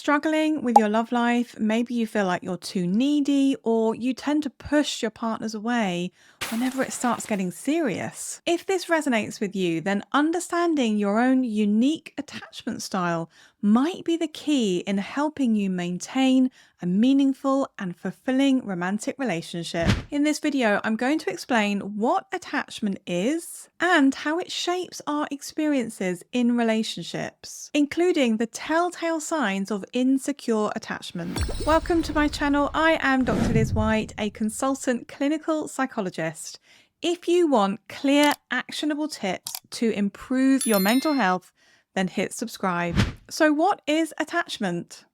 struggling with your love life, maybe you feel like you're too needy, or you tend to push your partners away whenever it starts getting serious. If this resonates with you, then understanding your own unique attachment style might be the key in helping you maintain a meaningful and fulfilling romantic relationship. In this video, I'm going to explain what attachment is and how it shapes our experiences in relationships, including the telltale signs of insecure attachment. Welcome to my channel. I am Dr. Liz White, a consultant clinical psychologist. If you want clear, actionable tips to improve your mental health, then hit subscribe. So what is attachment?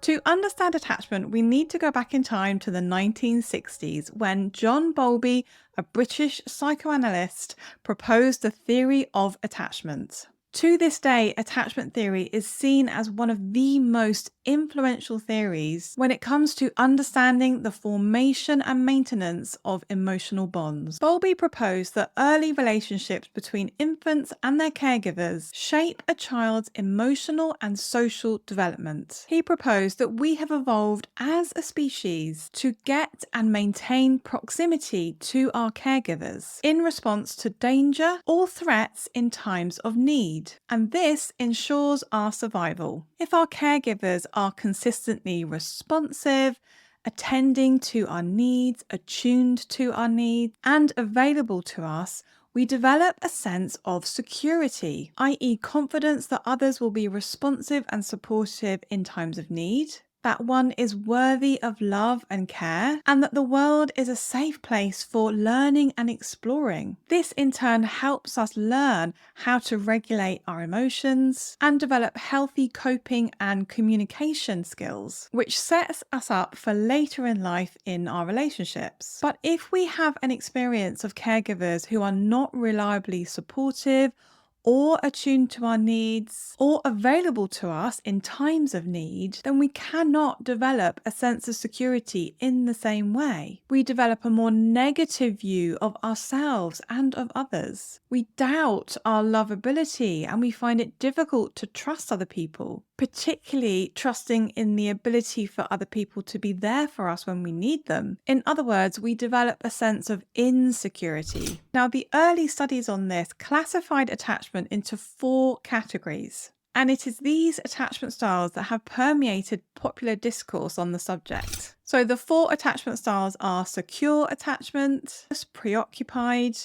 To understand attachment, we need to go back in time to the 1960s when John Bowlby, a British psychoanalyst, proposed the theory of attachment. To this day, attachment theory is seen as one of the most influential theories when it comes to understanding the formation and maintenance of emotional bonds. Bowlby proposed that early relationships between infants and their caregivers shape a child's emotional and social development. He proposed that we have evolved as a species to get and maintain proximity to our caregivers in response to danger or threats in times of need. And this ensures our survival. If our caregivers are consistently responsive, attending to our needs, attuned to our needs, and available to us, we develop a sense of security, i.e., confidence that others will be responsive and supportive in times of need, that one is worthy of love and care, and that the world is a safe place for learning and exploring. This in turn helps us learn how to regulate our emotions and develop healthy coping and communication skills, which sets us up for later in life in our relationships. But if we have an experience of caregivers who are not reliably supportive, or attuned to our needs, or available to us in times of need, then we cannot develop a sense of security in the same way. We develop a more negative view of ourselves and of others. We doubt our lovability and we find it difficult to trust other people, particularly trusting in the ability for other people to be there for us when we need them. In other words, we develop a sense of insecurity. Now, the early studies on this classified attachment into 4 categories. And it is these attachment styles that have permeated popular discourse on the subject. So the 4 attachment styles are secure attachment, preoccupied,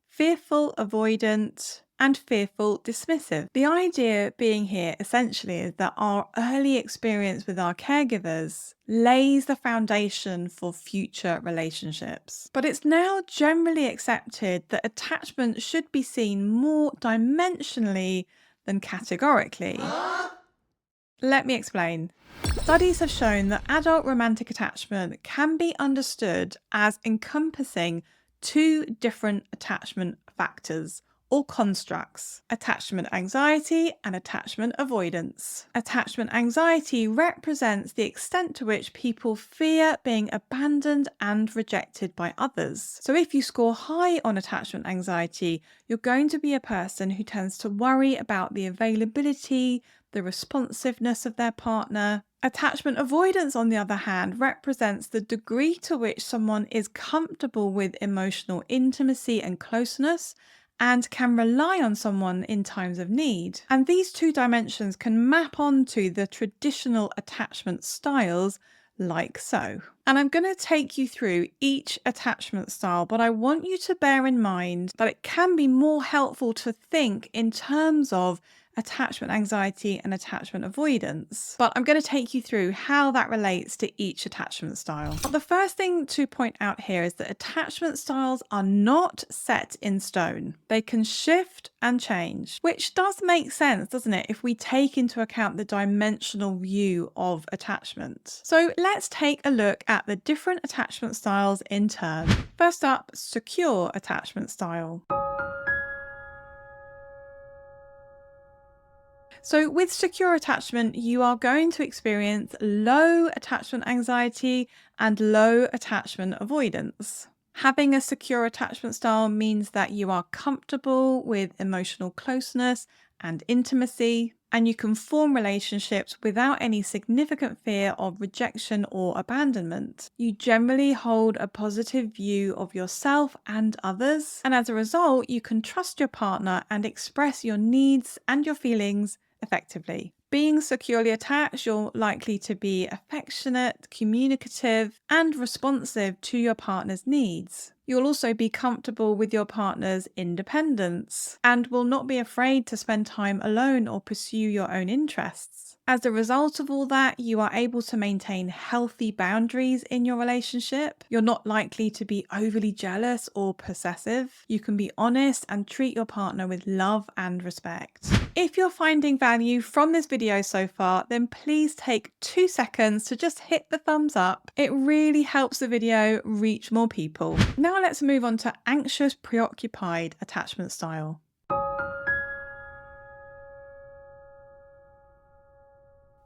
fearful-avoidant, and fearful-dismissive. The idea being here essentially is that our early experience with our caregivers lays the foundation for future relationships. But it's now generally accepted that attachment should be seen more dimensionally than categorically. Let me explain. Studies have shown that adult romantic attachment can be understood as encompassing 2 different attachment factors or constructs: attachment anxiety and attachment avoidance. Attachment anxiety represents the extent to which people fear being abandoned and rejected by others. So if you score high on attachment anxiety, you're going to be a person who tends to worry about the availability, the responsiveness of their partner. Attachment avoidance, on the other hand, represents the degree to which someone is comfortable with emotional intimacy and closeness and can rely on someone in times of need. And these 2 dimensions can map onto the traditional attachment styles like so. And I'm going to take you through each attachment style, but I want you to bear in mind that it can be more helpful to think in terms of attachment anxiety and attachment avoidance. But I'm going to take you through how that relates to each attachment style. The first thing to point out here is that attachment styles are not set in stone. They can shift and change, which does make sense, doesn't it, if we take into account the dimensional view of attachment. So let's take a look at the different attachment styles in turn. First up, secure attachment style. So with secure attachment, you are going to experience low attachment anxiety and low attachment avoidance. Having a secure attachment style means that you are comfortable with emotional closeness and intimacy, and you can form relationships without any significant fear of rejection or abandonment. You generally hold a positive view of yourself and others, and as a result, you can trust your partner and express your needs and your feelings effectively. Being securely attached, you're likely to be affectionate, communicative, and responsive to your partner's needs. You'll also be comfortable with your partner's independence and will not be afraid to spend time alone or pursue your own interests. As a result of all that, you are able to maintain healthy boundaries in your relationship. You're not likely to be overly jealous or possessive. You can be honest and treat your partner with love and respect. If you're finding value from this video so far, then please take 2 seconds to just hit the thumbs up. It really helps the video reach more people. Now let's move on to anxious-preoccupied attachment style.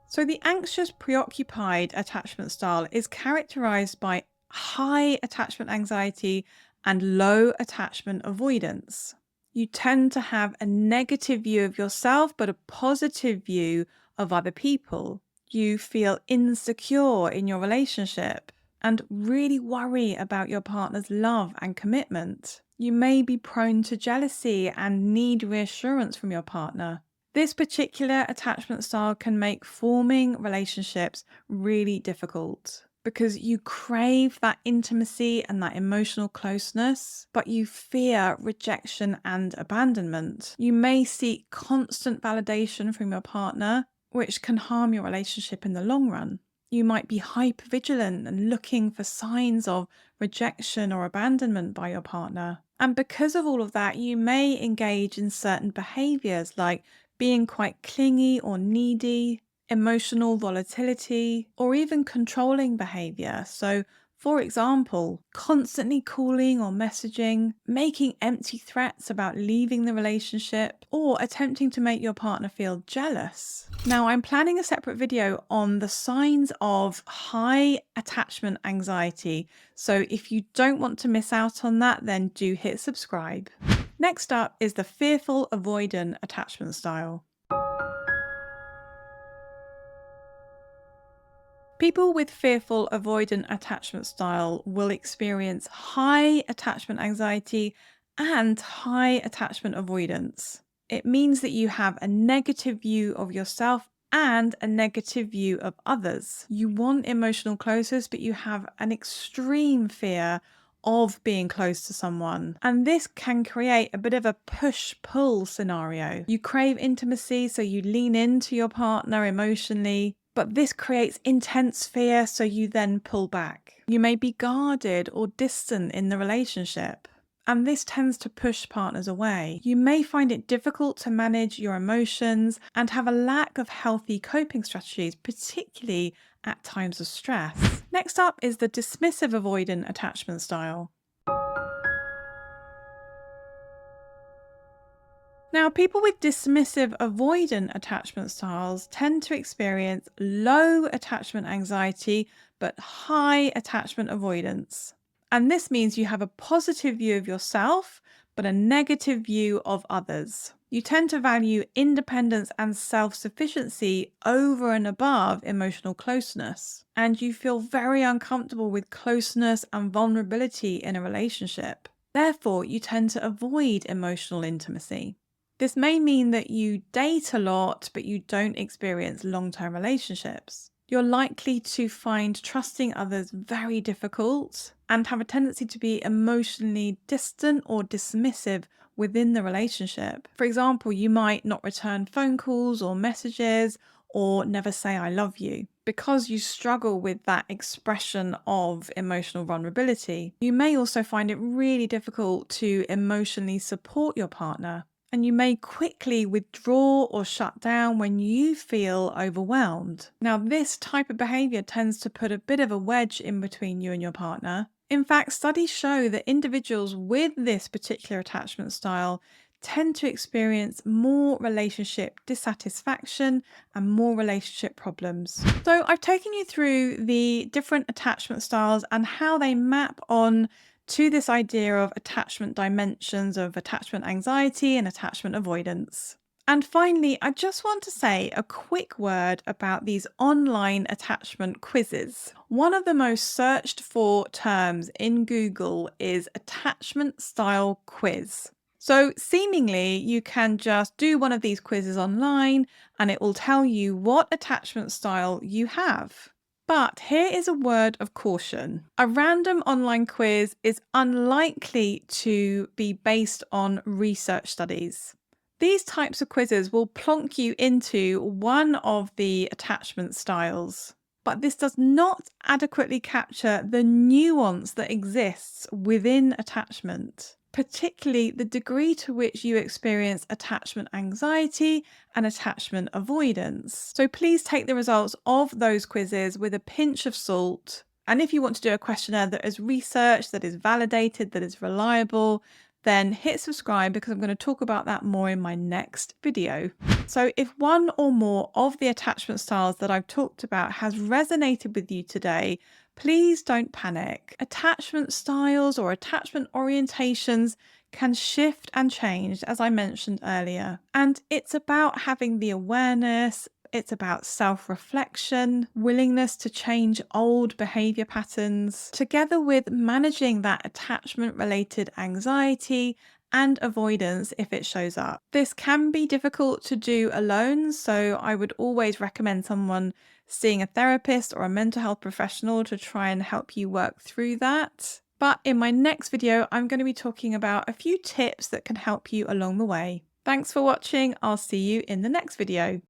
So the anxious-preoccupied attachment style is characterized by high attachment anxiety and low attachment avoidance. You tend to have a negative view of yourself, but a positive view of other people. You feel insecure in your relationship and really worry about your partner's love and commitment. You may be prone to jealousy and need reassurance from your partner. This particular attachment style can make forming relationships really difficult because you crave that intimacy and that emotional closeness, but you fear rejection and abandonment. You may seek constant validation from your partner, which can harm your relationship in the long run. You might be hypervigilant and looking for signs of rejection or abandonment by your partner. And because of all of that, you may engage in certain behaviors like being quite clingy or needy, emotional volatility, or even controlling behavior. So, for example, constantly calling or messaging, making empty threats about leaving the relationship, or attempting to make your partner feel jealous. Now, I'm planning a separate video on the signs of high attachment anxiety. So if you don't want to miss out on that, then do hit subscribe. Next up is the fearful-avoidant attachment style. People with fearful-avoidant attachment style will experience high attachment anxiety and high attachment avoidance. It means that you have a negative view of yourself and a negative view of others. You want emotional closeness, but you have an extreme fear of being close to someone. And this can create a bit of a push-pull scenario. You crave intimacy, so you lean into your partner emotionally, but this creates intense fear, so you then pull back. You may be guarded or distant in the relationship, and this tends to push partners away. You may find it difficult to manage your emotions and have a lack of healthy coping strategies, particularly at times of stress. Next up is the dismissive-avoidant attachment style. Now, people with dismissive-avoidant attachment styles tend to experience low attachment anxiety but high attachment avoidance. And this means you have a positive view of yourself but a negative view of others. You tend to value independence and self-sufficiency over and above emotional closeness. And you feel very uncomfortable with closeness and vulnerability in a relationship. Therefore, you tend to avoid emotional intimacy. This may mean that you date a lot, but you don't experience long-term relationships. You're likely to find trusting others very difficult and have a tendency to be emotionally distant or dismissive within the relationship. For example, you might not return phone calls or messages or never say I love you because you struggle with that expression of emotional vulnerability. You may also find it really difficult to emotionally support your partner, and you may quickly withdraw or shut down when you feel overwhelmed. Now, this type of behavior tends to put a bit of a wedge in between you and your partner. In fact, studies show that individuals with this particular attachment style tend to experience more relationship dissatisfaction and more relationship problems. So I've taken you through the different attachment styles and how they map on to this idea of attachment dimensions of attachment anxiety and attachment avoidance. And finally, I just want to say a quick word about these online attachment quizzes. One of the most searched for terms in Google is attachment style quiz. So, seemingly, you can just do one of these quizzes online and it will tell you what attachment style you have. But here is a word of caution. A random online quiz is unlikely to be based on research studies. These types of quizzes will plonk you into one of the attachment styles, but this does not adequately capture the nuance that exists within attachment, particularly the degree to which you experience attachment anxiety and attachment avoidance. So please take the results of those quizzes with a pinch of salt. And if you want to do a questionnaire that is researched, that is validated, that is reliable, then hit subscribe because I'm going to talk about that more in my next video. So if one or more of the attachment styles that I've talked about has resonated with you today, please don't panic. Attachment styles or attachment orientations can shift and change, as I mentioned earlier. And it's about having the awareness. It's about self-reflection, willingness to change old behavior patterns, together with managing that attachment-related anxiety and avoidance if it shows up. This can be difficult to do alone, so I would always recommend someone seeing a therapist or a mental health professional to try and help you work through that. But in my next video, I'm going to be talking about a few tips that can help you along the way. Thanks for watching. I'll see you in the next video.